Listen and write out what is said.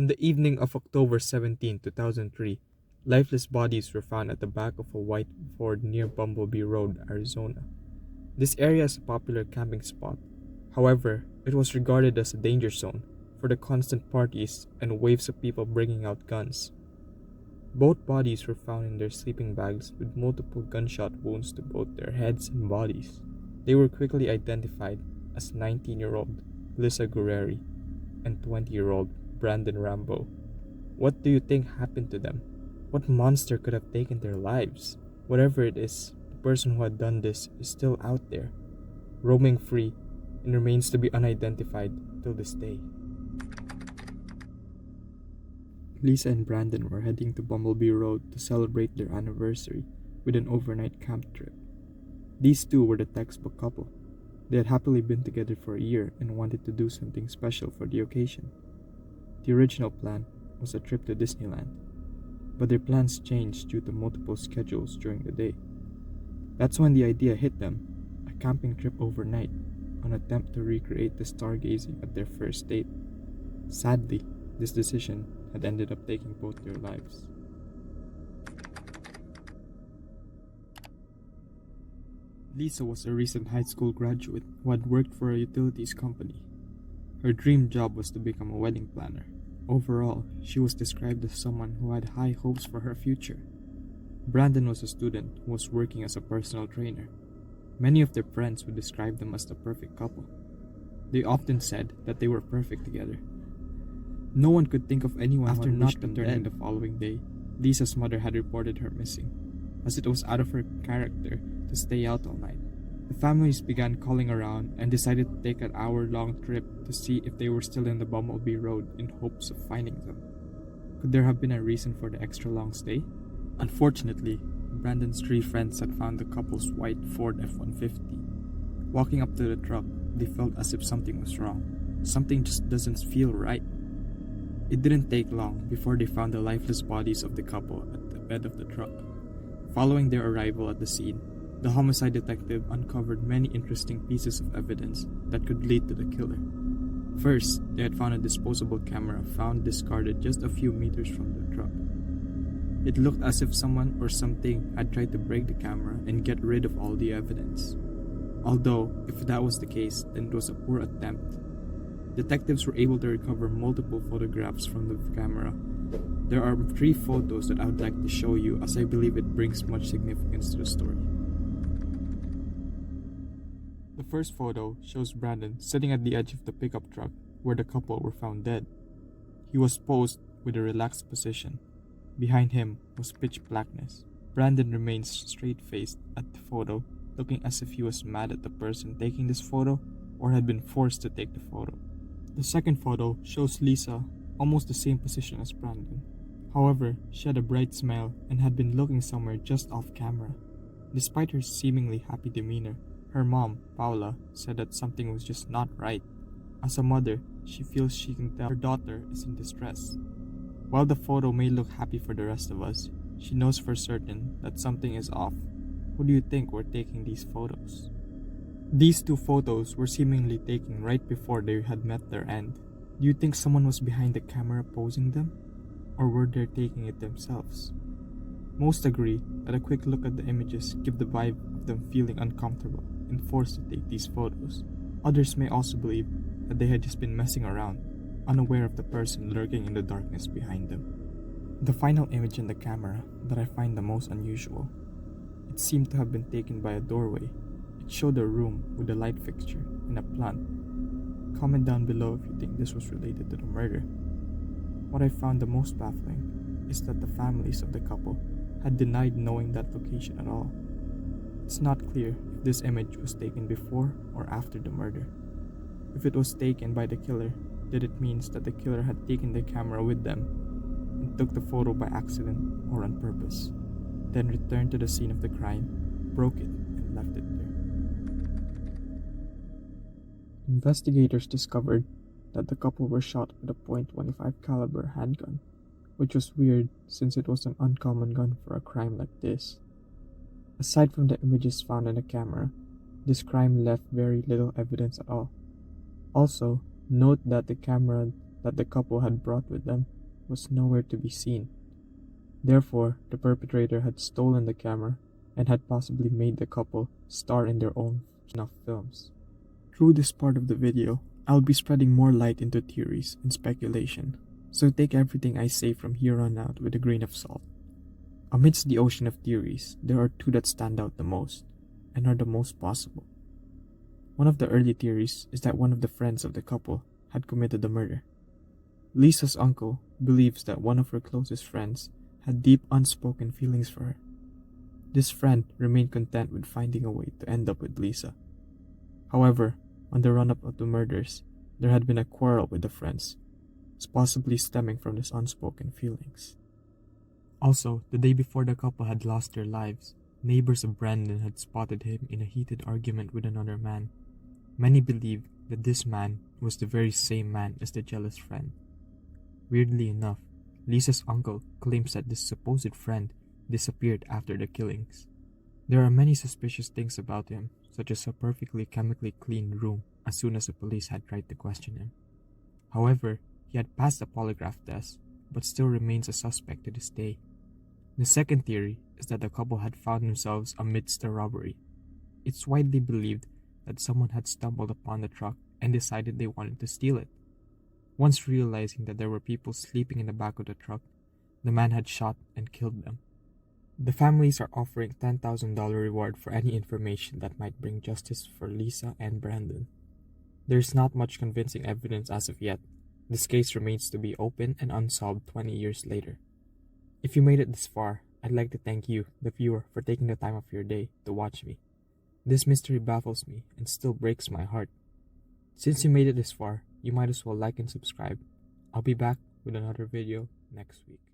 On the evening of October 17, 2003, lifeless bodies were found at the back of a white Ford near Bumblebee Road, Arizona. This area is a popular camping spot. However, it was regarded as a danger zone for the constant parties and waves of people bringing out guns. Both bodies were found in their sleeping bags with multiple gunshot wounds to both their heads and bodies. They were quickly identified as 19-year-old Lisa Gureri and 20-year-old Brandon Rambo. What do you think happened to them? What monster could have taken their lives? Whatever it is, the person who had done this is still out there, roaming free, and remains to be unidentified till this day. Lisa and Brandon were heading to Bumblebee Road to celebrate their anniversary with an overnight camp trip. These two were the textbook couple. They had happily been together for a year and wanted to do something special for the occasion. The original plan was a trip to Disneyland, but their plans changed due to multiple schedules during the day. That's when the idea hit them, a camping trip overnight, an attempt to recreate the stargazing at their first date. Sadly, this decision had ended up taking both their lives. Lisa was a recent high school graduate who had worked for a utilities company. Her dream job was to become a wedding planner. Overall, she was described as someone who had high hopes for her future. Brandon was a student who was working as a personal trainer. Many of their friends would describe them as the perfect couple. They often said that they were perfect together. No one could think of anyone after not returning the following day. Lisa's mother had reported her missing, as it was out of her character to stay out all night. The families began calling around and decided to take an hour-long trip to see if they were still in the Bumblebee Road in hopes of finding them. Could there have been a reason for the extra long stay? Unfortunately, Brandon's three friends had found the couple's white Ford F-150. Walking up to the truck, they felt as if something was wrong. Something just doesn't feel right. It didn't take long before they found the lifeless bodies of the couple at the bed of the truck. Following their arrival at the scene, the homicide detective uncovered many interesting pieces of evidence that could lead to the killer. First, they had found a disposable camera found discarded just a few meters from the truck. It looked as if someone or something had tried to break the camera and get rid of all the evidence. Although, if that was the case, then it was a poor attempt. Detectives were able to recover multiple photographs from the camera. There are 3 photos that I would like to show you, as I believe it brings much significance to the story. The first photo shows Brandon sitting at the edge of the pickup truck where the couple were found dead. He was posed with a relaxed position. Behind him was pitch blackness. Brandon remains straight-faced at the photo, looking as if he was mad at the person taking this photo or had been forced to take the photo. The second photo shows Lisa, almost the same position as Brandon. However, she had a bright smile and had been looking somewhere just off camera. Despite her seemingly happy demeanor, her mom, Paula, said that something was just not right. As a mother, she feels she can tell her daughter is in distress. While the photo may look happy for the rest of us, she knows for certain that something is off. Who do you think were taking these photos? These 2 photos were seemingly taken right before they had met their end. Do you think someone was behind the camera posing them? Or were they taking it themselves? Most agree that a quick look at the images give the vibe of them feeling uncomfortable and forced to take these photos. Others may also believe that they had just been messing around, unaware of the person lurking in the darkness behind them. The final image in the camera that I find the most unusual. It seemed to have been taken by a doorway. It showed a room with a light fixture and a plant. Comment down below if you think this was related to the murder. What I found the most baffling is that the families of the couple had denied knowing that location at all. It's not clear if this image was taken before or after the murder. If it was taken by the killer, then it means that the killer had taken the camera with them and took the photo by accident or on purpose, then returned to the scene of the crime, broke it, and left it there. Investigators discovered that the couple were shot with a .25 caliber handgun, which was weird since it was an uncommon gun for a crime like this. Aside from the images found in the camera, this crime left very little evidence at all. Also, note that the camera that the couple had brought with them was nowhere to be seen. Therefore, the perpetrator had stolen the camera and had possibly made the couple star in their own snuff films. Through this part of the video, I'll be spreading more light into theories and speculation, so take everything I say from here on out with a grain of salt. Amidst the ocean of theories, there are two that stand out the most, and are the most possible. One of the early theories is that one of the friends of the couple had committed the murder. Lisa's uncle believes that one of her closest friends had deep unspoken feelings for her. This friend remained content with finding a way to end up with Lisa. However, on the run-up of the murders, there had been a quarrel with the friends, possibly stemming from these unspoken feelings. Also, the day before the couple had lost their lives, neighbors of Brandon had spotted him in a heated argument with another man. Many believed that this man was the very same man as the jealous friend. Weirdly enough, Lisa's uncle claims that this supposed friend disappeared after the killings. There are many suspicious things about him, such as a perfectly chemically clean room as soon as the police had tried to question him. However, he had passed a polygraph test, but still remains a suspect to this day. The second theory is that the couple had found themselves amidst a robbery. It's widely believed that someone had stumbled upon the truck and decided they wanted to steal it. Once realizing that there were people sleeping in the back of the truck, the man had shot and killed them. The families are offering $10,000 reward for any information that might bring justice for Lisa and Brandon. There's not much convincing evidence as of yet. This case remains to be open and unsolved 20 years later. If you made it this far, I'd like to thank you, the viewer, for taking the time of your day to watch me. This mystery baffles me and still breaks my heart. Since you made it this far, you might as well like and subscribe. I'll be back with another video next week.